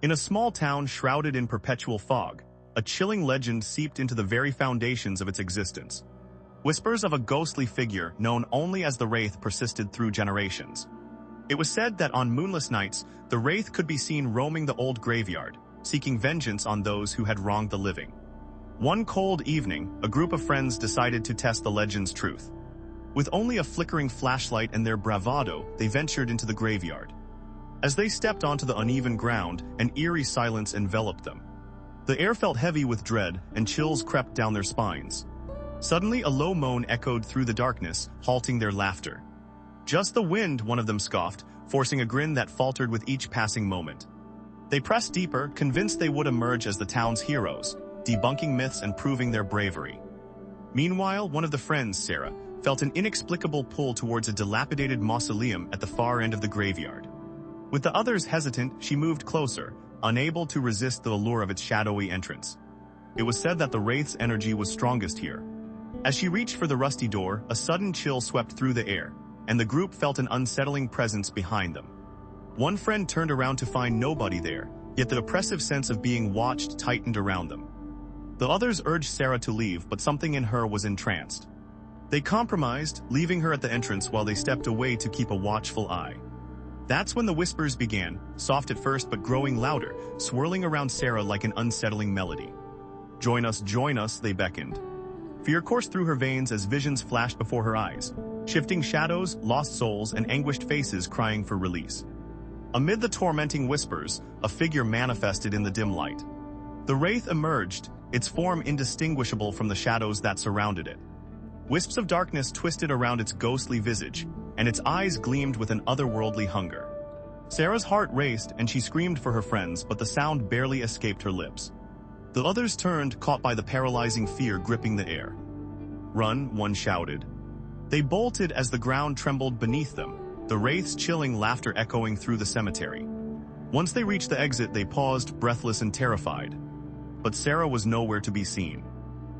In a small town shrouded in perpetual fog, a chilling legend seeped into the very foundations of its existence. Whispers of a ghostly figure known only as the Wraith persisted through generations. It was said that on moonless nights, the Wraith could be seen roaming the old graveyard, seeking vengeance on those who had wronged the living. One cold evening, a group of friends decided to test the legend's truth. With only a flickering flashlight and their bravado, they ventured into the graveyard. As they stepped onto the uneven ground, an eerie silence enveloped them. The air felt heavy with dread, and chills crept down their spines. Suddenly, a low moan echoed through the darkness, halting their laughter. "Just the wind," one of them scoffed, forcing a grin that faltered with each passing moment. They pressed deeper, convinced they would emerge as the town's heroes, debunking myths and proving their bravery. Meanwhile, one of the friends, Sarah, felt an inexplicable pull towards a dilapidated mausoleum at the far end of the graveyard. With the others hesitant, she moved closer, unable to resist the allure of its shadowy entrance. It was said that the Wraith's energy was strongest here. As she reached for the rusty door, a sudden chill swept through the air, and the group felt an unsettling presence behind them. One friend turned around to find nobody there, yet the oppressive sense of being watched tightened around them. The others urged Sarah to leave, but something in her was entranced. They compromised, leaving her at the entrance while they stepped away to keep a watchful eye. That's when the whispers began, soft at first but growing louder, swirling around Sarah like an unsettling melody. Join us, they beckoned. Fear coursed through her veins as visions flashed before her eyes, shifting shadows, lost souls, and anguished faces crying for release. Amid the tormenting whispers, a figure manifested in the dim light. The Wraith emerged, its form indistinguishable from the shadows that surrounded it. Wisps of darkness twisted around its ghostly visage, and its eyes gleamed with an otherworldly hunger. Sarah's heart raced, and she screamed for her friends, but the sound barely escaped her lips. The others turned, caught by the paralyzing fear gripping the air. "Run," one shouted. They bolted as the ground trembled beneath them, the Wraith's chilling laughter echoing through the cemetery. Once they reached the exit, they paused, breathless and terrified. But Sarah was nowhere to be seen.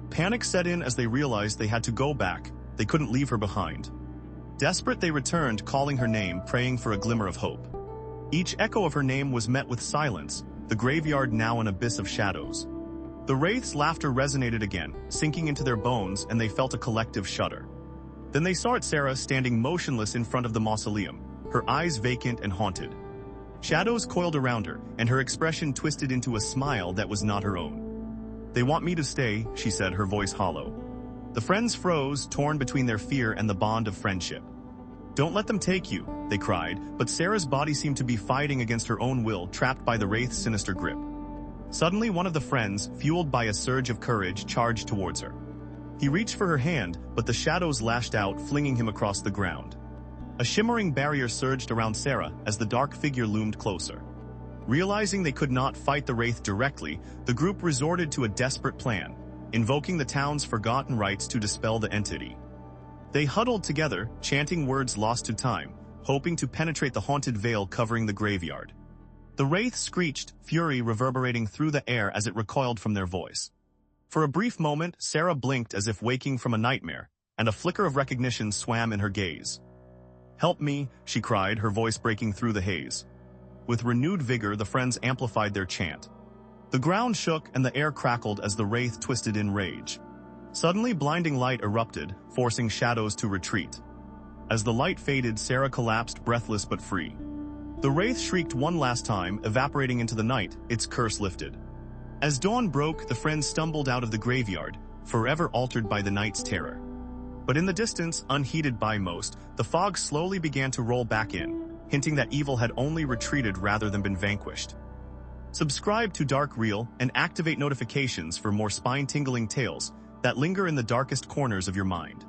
Panic set in as they realized they had to go back. They couldn't leave her behind. Desperate, they returned, calling her name, praying for a glimmer of hope. Each echo of her name was met with silence, the graveyard now an abyss of shadows. The Wraith's laughter resonated again, sinking into their bones, and they felt a collective shudder. Then they saw Sarah standing motionless in front of the mausoleum, her eyes vacant and haunted. Shadows coiled around her, and her expression twisted into a smile that was not her own. "They want me to stay," she said, her voice hollow. The friends froze, torn between their fear and the bond of friendship. "Don't let them take you," they cried, but Sarah's body seemed to be fighting against her own will, trapped by the Wraith's sinister grip. Suddenly, one of the friends, fueled by a surge of courage, charged towards her. He reached for her hand, but the shadows lashed out, flinging him across the ground. A shimmering barrier surged around Sarah as the dark figure loomed closer. Realizing they could not fight the Wraith directly, the group resorted to a desperate plan, invoking the town's forgotten rites to dispel the entity. They huddled together, chanting words lost to time, hoping to penetrate the haunted veil covering the graveyard. The Wraith screeched, fury reverberating through the air as it recoiled from their voice. For a brief moment, Sarah blinked as if waking from a nightmare, and a flicker of recognition swam in her gaze. "Help me," she cried, her voice breaking through the haze. With renewed vigor, the friends amplified their chant. The ground shook and the air crackled as the Wraith twisted in rage. Suddenly, blinding light erupted, forcing shadows to retreat. As the light faded, Sarah collapsed, breathless but free. The Wraith shrieked one last time, evaporating into the night, its curse lifted. As dawn broke, the friends stumbled out of the graveyard, forever altered by the night's terror. But in the distance, unheeded by most, the fog slowly began to roll back in, hinting that evil had only retreated rather than been vanquished. Subscribe to Dark Reel and activate notifications for more spine-tingling tales that linger in the darkest corners of your mind.